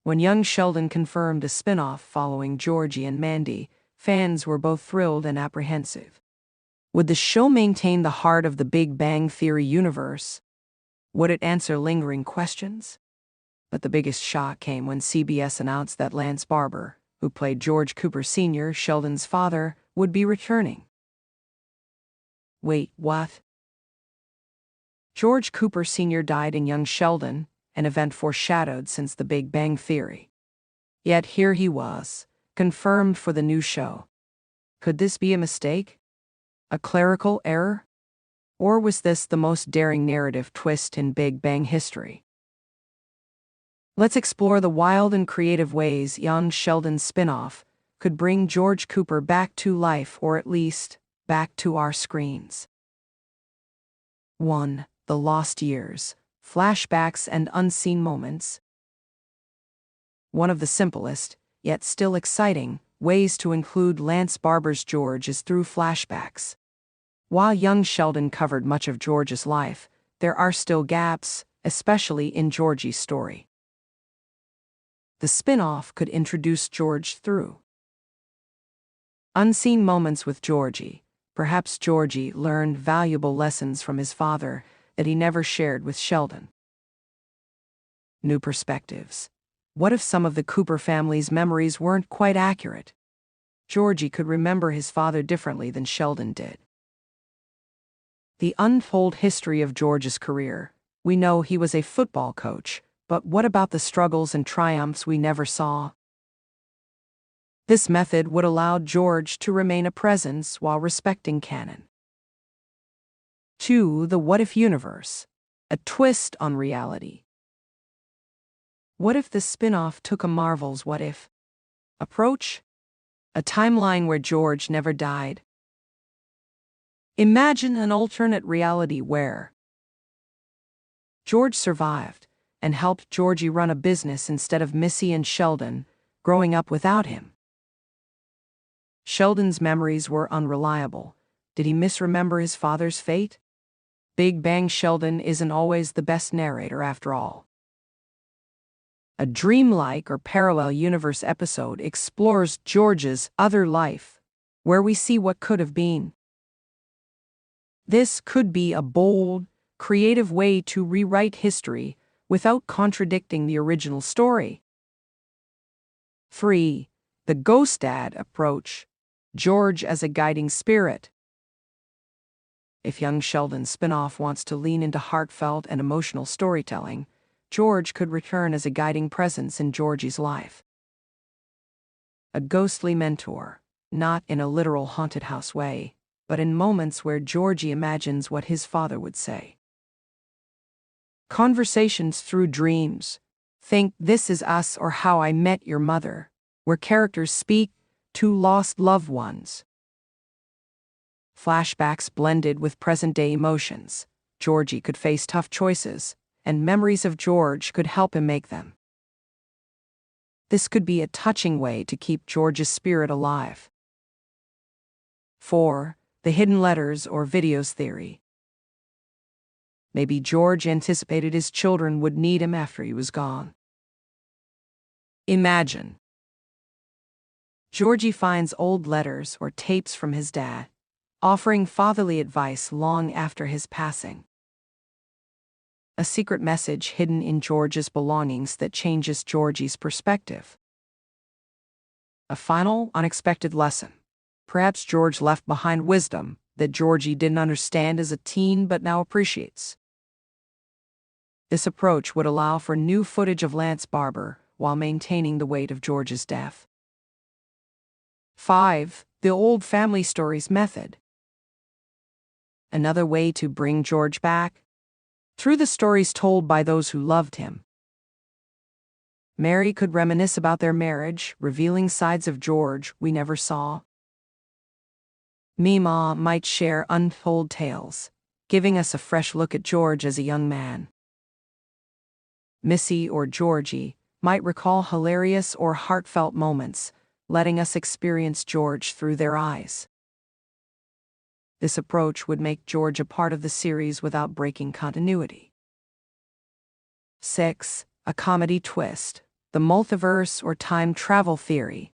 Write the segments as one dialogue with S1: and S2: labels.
S1: When young Sheldon confirmed a spin-off following Georgie and Mandy, fans were both thrilled and apprehensive. Would the show maintain the heart of the Big Bang Theory universe? Would it answer lingering questions? But the biggest shock came when CBS announced that Lance Barber, who played George Cooper Sr., Sheldon's father, would be returning. Wait, what? George Cooper Sr. died in young Sheldon, an event foreshadowed since the Big Bang Theory. Yet here he was, confirmed for the new show. Could this be a mistake? A clerical error? Or was this the most daring narrative twist in Big Bang history? Let's explore the wild and creative ways young Sheldon's spin-off could bring George Cooper back to life, or at least back to our screens. 1. The Lost Years, Flashbacks and Unseen Moments. One of the simplest, yet still exciting, ways to include Lance Barber's George is through flashbacks. While young Sheldon covered much of George's life, there are still gaps, especially in Georgie's story. The spin-off could introduce George through unseen moments with Georgie. Perhaps Georgie learned valuable lessons from his father that he never shared with Sheldon. New perspectives. What if some of the Cooper family's memories weren't quite accurate? Georgie could remember his father differently than Sheldon did. The untold history of George's career. We know he was a football coach, but what about the struggles and triumphs we never saw? This method would allow George to remain a presence while respecting canon. 2. The What If universe, a twist on reality. What if the spin-off took a Marvel's What If approach? A timeline where George never died. Imagine an alternate reality where George survived and helped Georgie run a business instead of Missy and Sheldon growing up without him. Sheldon's memories were unreliable. Did he misremember his father's fate? Big Bang Sheldon isn't always the best narrator after all. A dreamlike or parallel universe episode explores George's other life, where we see what could have been. This could be a bold, creative way to rewrite history without contradicting the original story. 3. The Ghost Dad approach, George as a guiding spirit. If young Sheldon's spin-off wants to lean into heartfelt and emotional storytelling, George could return as a guiding presence in Georgie's life. A ghostly mentor, not in a literal haunted house way, but in moments where Georgie imagines what his father would say. Conversations through dreams. Think This Is Us or How I Met Your Mother, where characters speak to lost loved ones. Flashbacks blended with present-day emotions. Georgie could face tough choices, and memories of George could help him make them. This could be a touching way to keep George's spirit alive. 4. The Hidden Letters or Videos theory. Maybe George anticipated his children would need him after he was gone. Imagine Georgie finds old letters or tapes from his dad, offering fatherly advice long after his passing. A secret message hidden in George's belongings that changes Georgie's perspective. A final, unexpected lesson. Perhaps George left behind wisdom that Georgie didn't understand as a teen but now appreciates. This approach would allow for new footage of Lance Barber while maintaining the weight of George's death. 5. The Old Family Stories method. Another way to bring George back? Through the stories told by those who loved him. Mary could reminisce about their marriage, revealing sides of George we never saw. Meemaw might share untold tales, giving us a fresh look at George as a young man. Missy or Georgie might recall hilarious or heartfelt moments, letting us experience George through their eyes. This approach would make George a part of the series without breaking continuity. 6. A comedy twist, the multiverse, or time travel theory.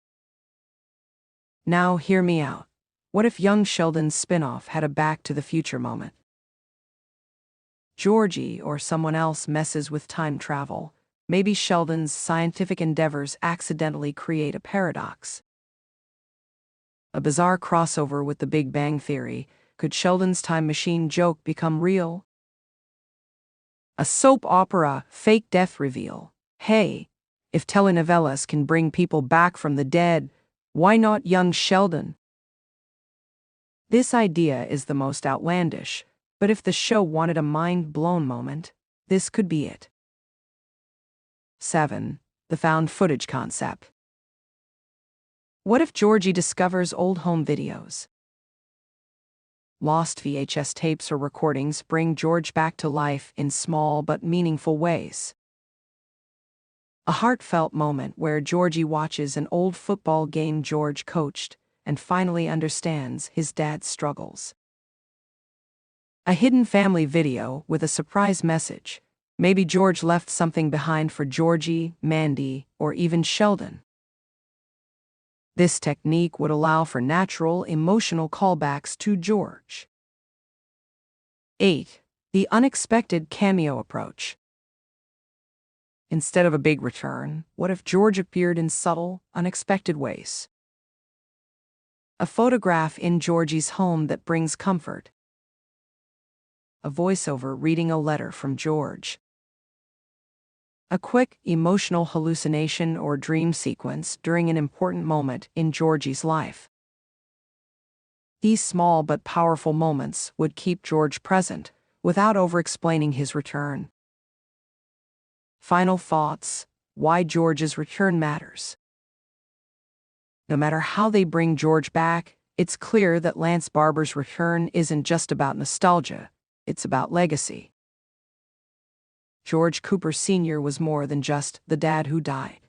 S1: Now hear me out. What if young Sheldon's spin-off had a Back to the Future moment? Georgie or someone else messes with time travel. Maybe Sheldon's scientific endeavors accidentally create a paradox. A bizarre crossover with the Big Bang Theory. Could Sheldon's time machine joke become real? A soap opera fake death reveal. Hey, if telenovelas can bring people back from the dead, why not young Sheldon? This idea is the most outlandish, but if the show wanted a mind-blown moment, this could be it. 7. The found footage concept. What if Georgie discovers old home videos? Lost VHS tapes or recordings bring George back to life in small but meaningful ways. A heartfelt moment where Georgie watches an old football game George coached and finally understands his dad's struggles. A hidden family video with a surprise message. Maybe George left something behind for Georgie, Mandy, or even Sheldon. This technique would allow for natural, emotional callbacks to George. 8. The unexpected cameo approach. Instead of a big return, what if George appeared in subtle, unexpected ways? A photograph in Georgie's home that brings comfort. A voiceover reading a letter from George. A quick, emotional hallucination or dream sequence during an important moment in Georgie's life. These small but powerful moments would keep George present without over-explaining his return. Final thoughts: why George's return matters. No matter how they bring George back, it's clear that Lance Barber's return isn't just about nostalgia, it's about legacy. George Cooper Sr. was more than just the dad who died.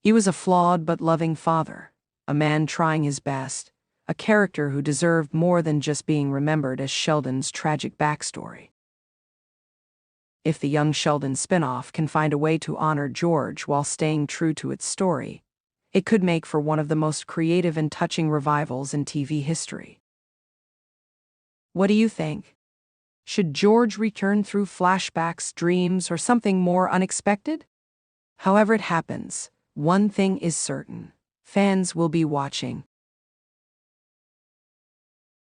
S1: He was a flawed but loving father, a man trying his best, a character who deserved more than just being remembered as Sheldon's tragic backstory. If the young Sheldon spinoff can find a way to honor George while staying true to its story, it could make for one of the most creative and touching revivals in TV history. What do you think? Should George return through flashbacks, dreams, or something more unexpected? However it happens, one thing is certain: fans will be watching.